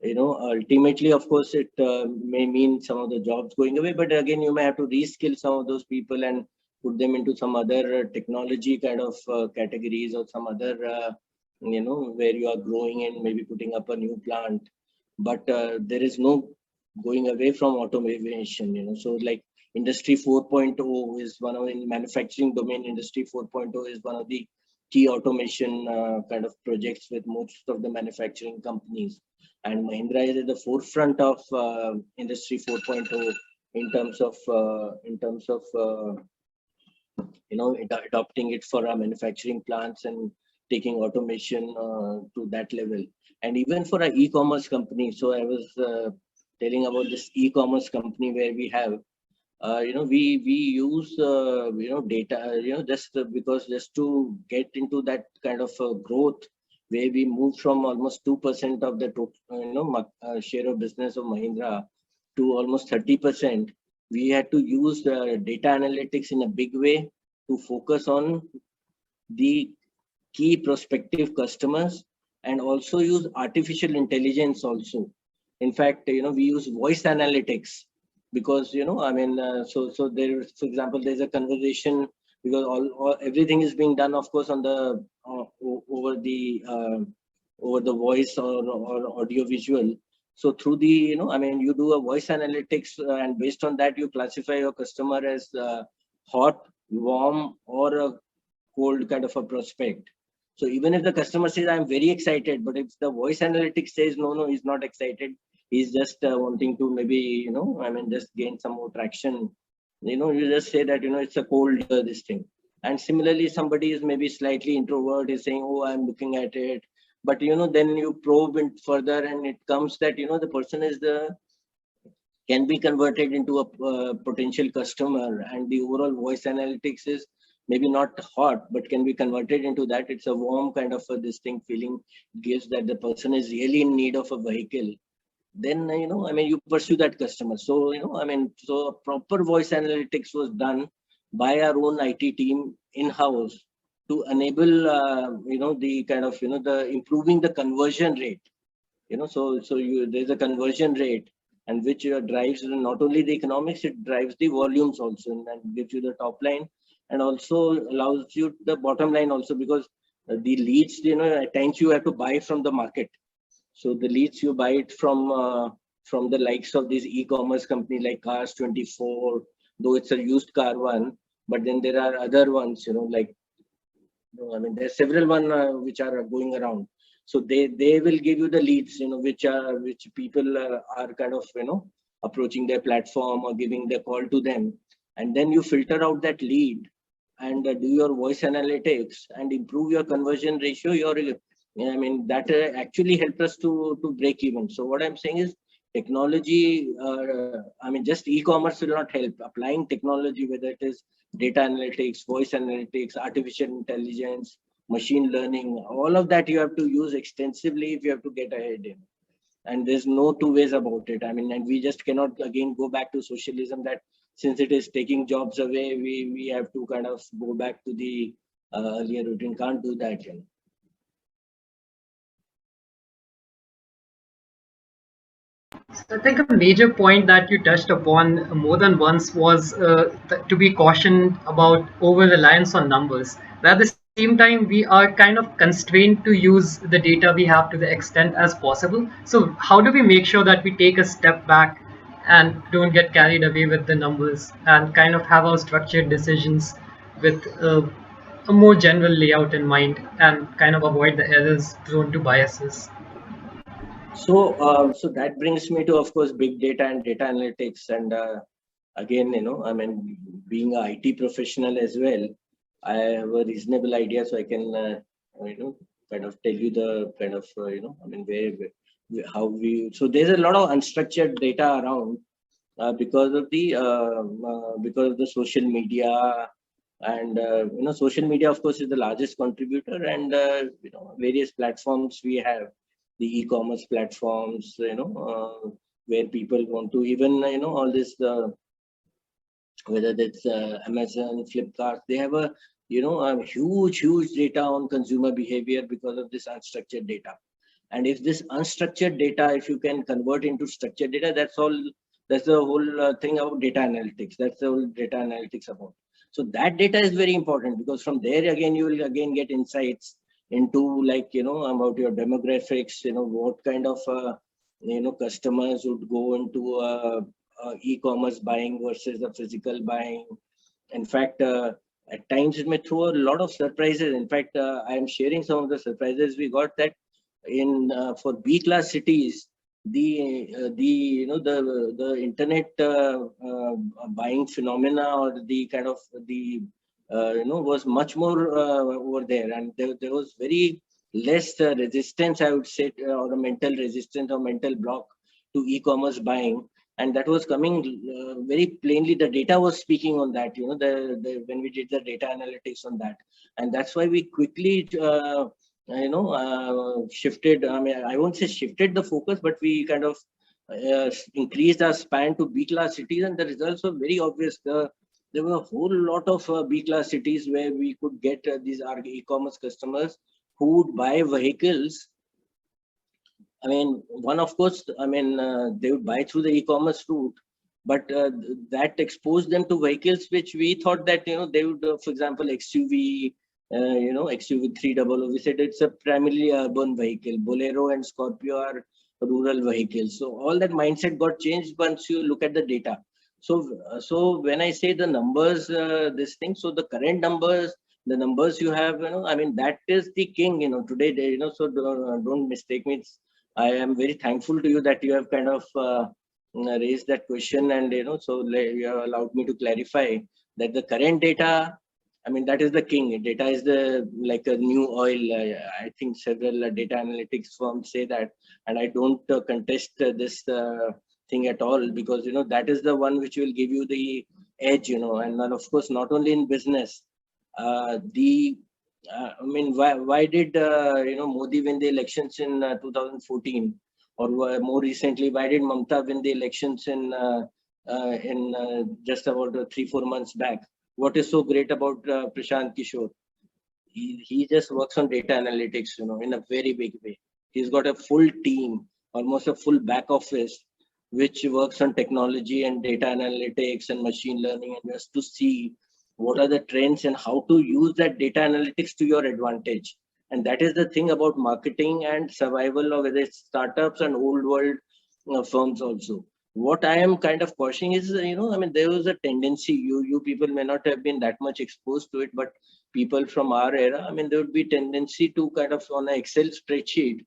ultimately, of course, it may mean some of the jobs going away, but again, you may have to reskill some of those people and put them into some other technology kind of categories, or some other where you are growing and maybe putting up a new plant. But there is no going away from automation. So like industry 4.0 is one of, in manufacturing domain, industry 4.0 is one of the key automation kind of projects with most of the manufacturing companies. And Mahindra is at the forefront of industry 4.0 in terms of adopting it for our manufacturing plants and taking automation to that level. And even for our e-commerce company, so I was telling about this e-commerce company where we have we use data, just because just to get into that kind of growth, where we moved from almost 2% of the total share of business of Mahindra to almost 30%. We had to use data analytics in a big way to focus on the key prospective customers, and also use artificial intelligence also. In fact, we use voice analytics, because I mean, so there, for example, there's a conversation, because everything is being done, of course, on the over the voice or audio visual. So through the I mean, you do a voice analytics, and based on that you classify your customer as hot, warm, or a cold kind of a prospect. So even if the customer says I'm very excited, but if the voice analytics says no, he's not excited, he's just wanting to maybe I mean, just gain some more traction, you just say that it's a cold this thing. And similarly, somebody is maybe slightly introvert, is saying, oh, I'm looking at it, but then you probe it further, and it comes that the person is can be converted into a potential customer, and the overall voice analytics is maybe not hot, but can be converted into that. It's a warm kind of a distinct feeling, gives that the person is really in need of a vehicle. Then I mean, you pursue that customer. So I mean, so proper voice analytics was done by our own IT team in-house to enable the kind of the improving the conversion rate. So there's a conversion rate, and which drives not only the economics, it drives the volumes also, and gives you the top line, and also allows you the bottom line also, because the leads, at times you have to buy from the market. So the leads you buy it from the likes of these e-commerce company like Cars24, though it's a used car one, but then there are other ones, like I mean, there's several one which are going around. So they will give you the leads, which people are kind of approaching their platform or giving the call to them, and then you filter out that lead and do your voice analytics and improve your conversion ratio, that actually helped us to break even. So what I'm saying is technology, just e-commerce will not help. Applying technology, whether it is data analytics, voice analytics, artificial intelligence, machine learning, all of that you have to use extensively if you have to get ahead in. And there's no two ways about it. And we just cannot again go back to socialism, that since it is taking jobs away, we have to kind of go back to the earlier routine. Can't do that. So I think a major point that you touched upon more than once was to be cautioned about over-reliance on numbers. But at the same time, we are kind of constrained to use the data we have to the extent as possible. So how do we make sure that we take a step back and don't get carried away with the numbers and kind of have our structured decisions with a more general layout in mind and kind of avoid the errors prone to biases? So that brings me to, of course, big data and data analytics. And again, being an IT professional as well, I have a reasonable idea, so I can, kind of tell you the kind of, how we. So there's a lot of unstructured data around because of the social media. And social media, of course, is the largest contributor, and various platforms we have, the e-commerce platforms, where people want to even, all this, whether that's Amazon, Flipkart, they have a huge data on consumer behavior because of this unstructured data. And if this unstructured data, if you can convert into structured data, that's the whole thing about data analytics. That's the whole data analytics about. So that data is very important, because from there again you will again get insights into, like, about your demographics, what kind of customers would go into e-commerce buying versus the physical buying. In fact, at times it may throw a lot of surprises. In fact, I am sharing some of the surprises we got, that in for B class cities, the internet buying phenomena, or the kind of the was much more over there, and there was very less resistance, I would say, or a mental resistance or mental block to e-commerce buying. And that was coming very plainly. The data was speaking on that, when we did the data analytics on that. And that's why we quickly shifted. I won't say shifted the focus, but we kind of increased our span to B class cities, and the results were very obvious. There were a whole lot of B class cities where we could get these e-commerce customers who would buy vehicles. One, of course, they would buy through the e-commerce route, but that exposed them to vehicles which we thought that, they would, for example, XUV, XUV 300. We said it's a primarily urban vehicle. Bolero and Scorpio are rural vehicles. So all that mindset got changed once you look at the data. So when I say the numbers, this thing, so the current numbers, the numbers you have, that is the king, today, so don't mistake me. I am very thankful to you that you have kind of raised that question, and so you have allowed me to clarify that the current data, that is the king. Data is like a new oil. I think several data analytics firms say that, and I don't contest this thing at all, because that is the one which will give you the edge, and then, of course, not only in business. Why did Modi win the elections in 2014, or more recently, why did Mamta win the elections in just about 3-4 months back? What is so great about Prashant Kishore? He just works on data analytics, in a very big way. He's got a full team, almost a full back office, which works on technology and data analytics and machine learning, and just to see what are the trends and how to use that data analytics to your advantage. And that is the thing about marketing and survival of whether it's startups and old world firms also. What I am kind of cautioning is, there was a tendency, you people may not have been that much exposed to it, but people from our era, there would be tendency to kind of on an Excel spreadsheet,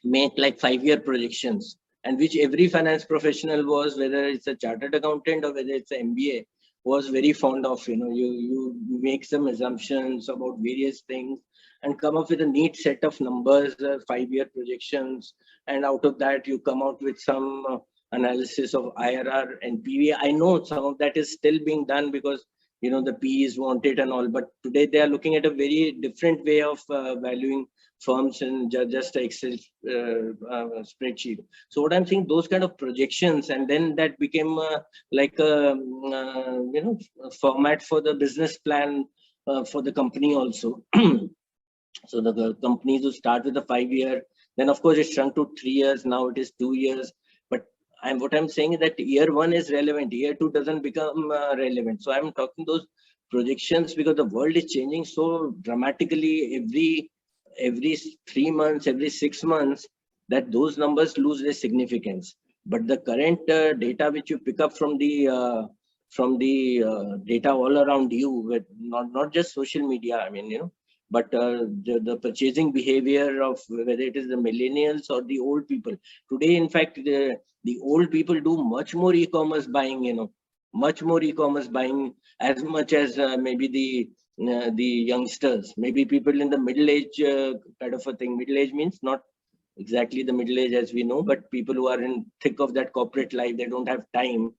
make like 5-year projections and which every finance professional was, whether it's a chartered accountant or whether it's an MBA, was very fond of. You make some assumptions about various things and come up with a neat set of numbers, 5-year projections, and out of that you come out with some analysis of IRR and PV. I know some of that is still being done because the P's want it and all, but today they are looking at a very different way of valuing firms and just Excel spreadsheet. So what I'm saying, those kind of projections, and then that became like a a format for the business plan for the company also. So the companies who start with a 5-year, then of course it shrunk to 3 years. Now it is 2 years. But what I'm saying is that year 1 is relevant. Year 2 doesn't become relevant. So I'm talking those projections because the world is changing so dramatically every 3 months, every 6 months, that those numbers lose their significance. But the current data which you pick up from the data all around you, with not just social media, but the purchasing behavior of whether it is the millennials or the old people. Today, in fact, the old people do much more e-commerce buying, much more e-commerce buying, as much as maybe the youngsters, maybe people in the middle age kind of a thing. Middle age means not exactly the middle age as we know, but people who are in thick of that corporate life, they don't have time,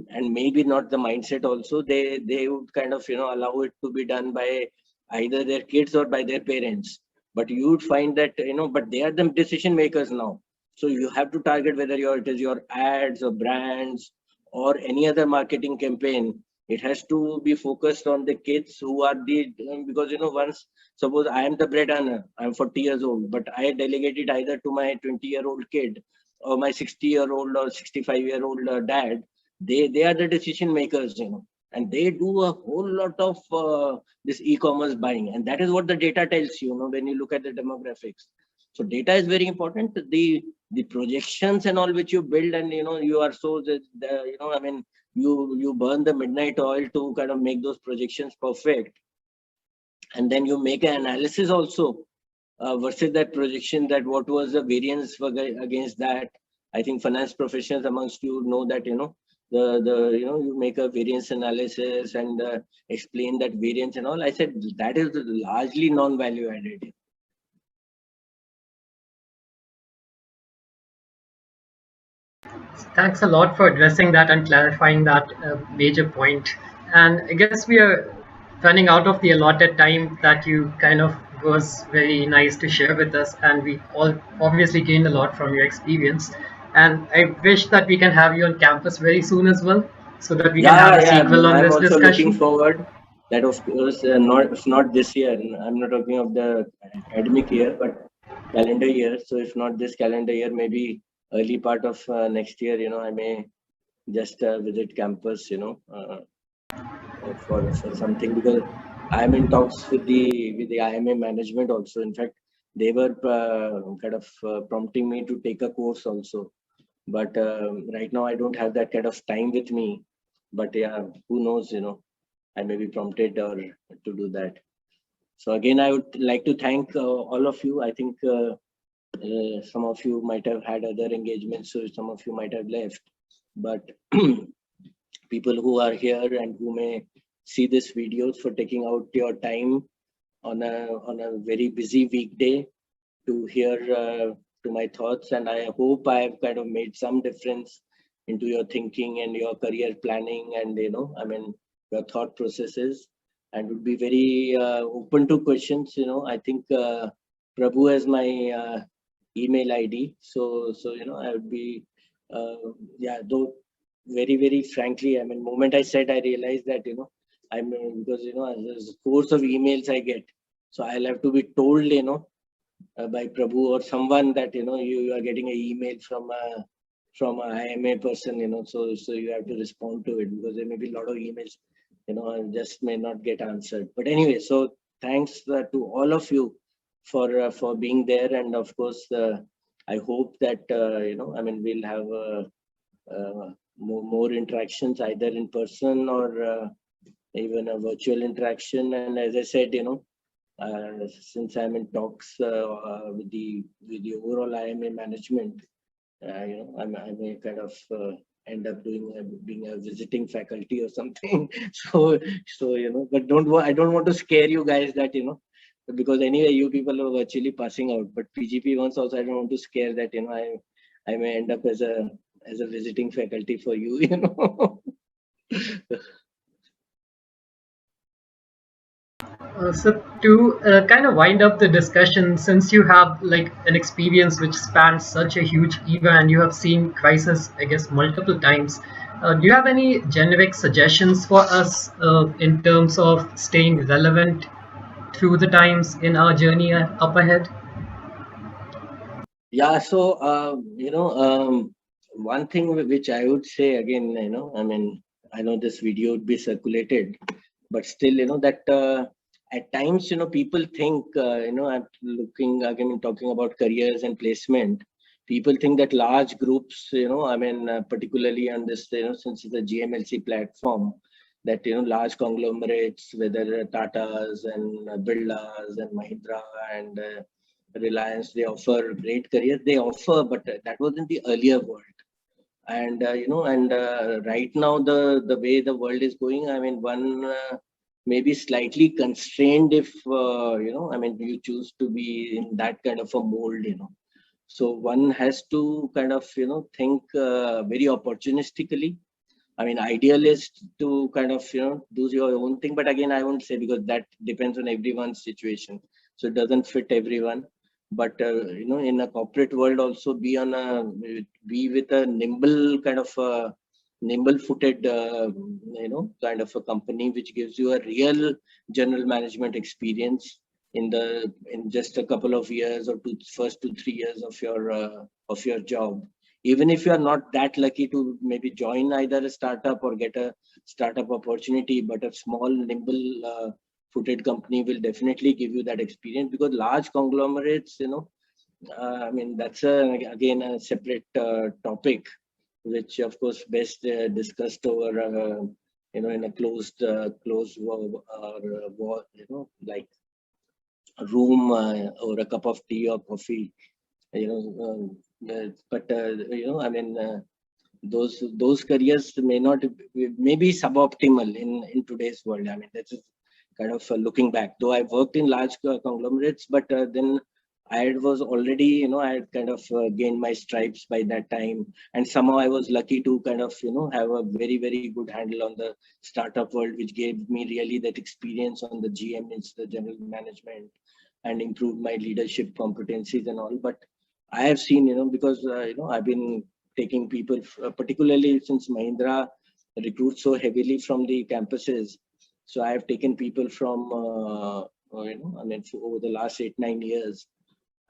and maybe not the mindset also. They would kind of allow it to be done by either their kids or by their parents. But you would find that but they are the decision makers now. So you have to target whether it is your ads or brands or any other marketing campaign. It has to be focused on the kids who are because once, suppose I am the bread earner, I'm 40 years old, but I delegate it either to my 20-year-old kid or my 60-year-old or 65-year-old dad. They are the decision makers, and they do a whole lot of this e-commerce buying, and that is what the data tells you, when you look at the demographics. So data is very important. The projections and all which you build, and you are so you burn the midnight oil to kind of make those projections perfect, and then you make an analysis also versus that projection, that what was the variance against that. I think finance professionals amongst you know that you make a variance analysis and explain that variance and all. I said that is largely non-value added. Thanks a lot for addressing that and clarifying that major point. And I guess we are running out of the allotted time that you kind of was very nice to share with us, and we all obviously gained a lot from your experience. And I wish that we can have you on campus very soon as well, so that we can have a sequel on I'm this also looking discussion. forward. That of course, not this year. I'm not talking of the academic year, but calendar year. So if not this calendar year, maybe early part of next year, I may just visit campus, for something, because I'm in talks with the IMA management also. In fact, they were kind of prompting me to take a course also, but right now I don't have that kind of time with me. But yeah, who knows, I may be prompted or to do that. So again, I would like to thank all of you. I think some of you might have had other engagements, so some of you might have left, but people who are here and who may see this videos, for taking out your time on a very busy weekday to hear to my thoughts. And I hope I have kind of made some difference into your thinking and your career planning, and your thought processes, and would be very open to questions. I think Prabhu has my email ID, so I would be though very frankly, moment I said, I realized that because there's a course of emails I get, so I'll have to be told by Prabhu or someone that you are getting an email from a IMA person, so you have to respond to it, because there may be a lot of emails just may not get answered. But anyway, so thanks to all of you for being there, and of course I hope that we'll have more interactions, either in person or even a virtual interaction. And as I said, since I'm in talks with the overall IMA management, I may kind of end up being a visiting faculty or something. So, but I don't want to scare you guys that, because anyway, you people are virtually passing out. But PGP once also, I don't want to scare that, I may end up as a visiting faculty for you, So to kind of wind up the discussion, since you have like an experience which spans such a huge era and you have seen crisis, I guess, multiple times, do you have any generic suggestions for us in terms of staying relevant through the times in our journey up ahead? Yeah, so one thing which I would say again, I know this video would be circulated, but still, that at times, people think, I'm looking again talking about careers and placement. People think that large groups, particularly on this, since it's a GMLC platform, that large conglomerates, whether Tatas and Birlas and Mahindra and Reliance, they offer great careers. They offer, but that was in the earlier world. And right now the way the world is going, one may be slightly constrained if you choose to be in that kind of a mold. So one has to kind of think very opportunistically. Ideal is to kind of do your own thing, but again, I won't say, because that depends on everyone's situation, so it doesn't fit everyone. But in a corporate world, also be with a nimble kind of nimble-footed kind of a company which gives you a real general management experience in just a couple of years, or first 2 3 years of your job. Even if you are not that lucky to maybe join either a startup or get a startup opportunity, but a small nimble footed company will definitely give you that experience. Because large conglomerates, that's again a separate topic, which of course best discussed over in a closed like a room, or a cup of tea or coffee, but those careers may be suboptimal in today's world. That's kind of looking back. Though I worked in large conglomerates, but then I was already, I had kind of gained my stripes by that time, and somehow I was lucky to kind of have a very very good handle on the startup world, which gave me really that experience on the GM, means the general management, and improved my leadership competencies and all. But I have seen, because I've been taking people, particularly since Mahindra recruits so heavily from the campuses. So I have taken people from, over the last 8 9 years.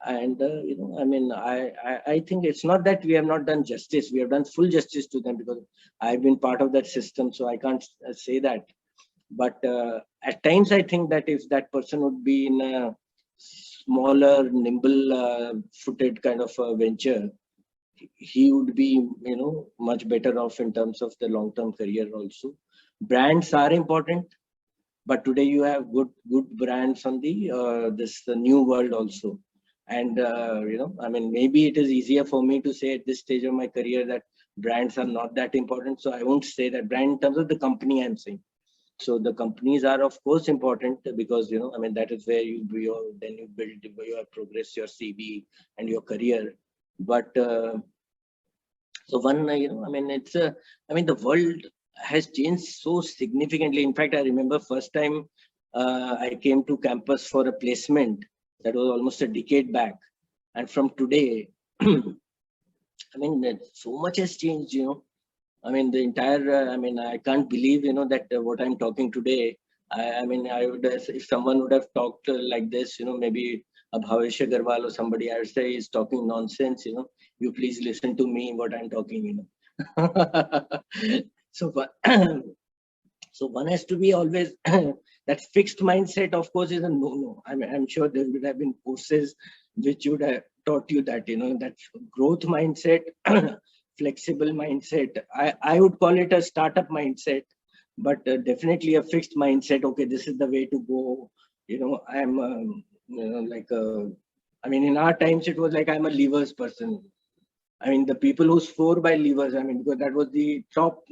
And, I think it's not that we have not done justice. We have done full justice to them, because I've been part of that system. So I can't say that. But at times, I think that if that person would be in a smaller, nimble footed kind of a venture, he would be much better off in terms of the long-term career also. Brands are important, but today you have good brands on the new world also. And maybe it is easier for me to say at this stage of my career that brands are not that important, so I won't say that. Brand in terms of the company, I'm saying. So the companies are of course important, because that is where then you build your progress, your CV and your career. But so one, it's the world has changed so significantly. In fact, I remember first time I came to campus for a placement. That was almost a decade back, and from today, so much has changed. The entire. I can't believe that what I'm talking today. I would, if someone would have talked like this, maybe a Bhavesh Agarwal or somebody, I would say he's talking nonsense. You please listen to me what I'm talking. So, so one has to be always that fixed mindset. Of course, is a no. I'm sure there would have been courses which would have taught you that that growth mindset, flexible mindset. I would call it a startup mindset, but definitely a fixed mindset. Okay, this is the way to go. I'm like in our times it was like I'm a levers person. I mean, the people who swore by levers, I mean, because that was the top,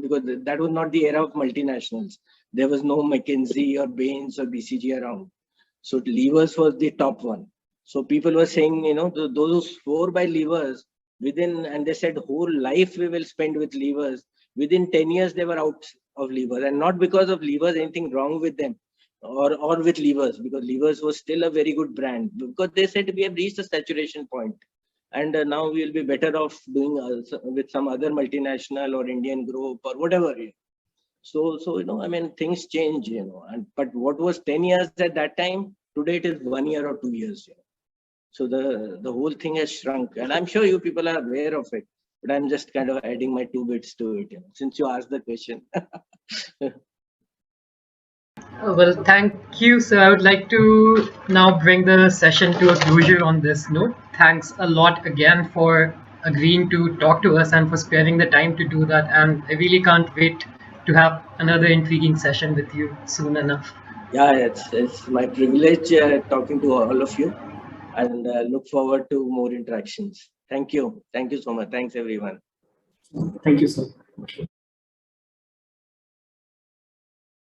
because that was not the era of multinationals. There was no McKinsey or Bains or BCG around. So levers was the top one. So people were saying, you know, those who swore by levers within, and they said whole life we will spend with levers. Within 10 years, they were out of levers, and not because of levers, anything wrong with them or with levers, because levers was still a very good brand, because they said we have reached a saturation point, and now we will be better off doing with some other multinational or Indian group or whatever. So you know, I mean, things change, you know, and but what was 10 years at that time, today it is 1 year or 2 years. You know? So the whole thing has shrunk, and I'm sure you people are aware of it, but I'm just kind of adding my 2 bits to it, you know, since you asked the question. Well, thank you. So I would like to now bring the session to a closure on this note. Thanks a lot again for agreeing to talk to us and for sparing the time to do that. And I really can't wait to have another intriguing session with you soon enough. Yeah, it's my privilege talking to all of you, and look forward to more interactions. Thank you so much. Thanks everyone. Thank you, sir.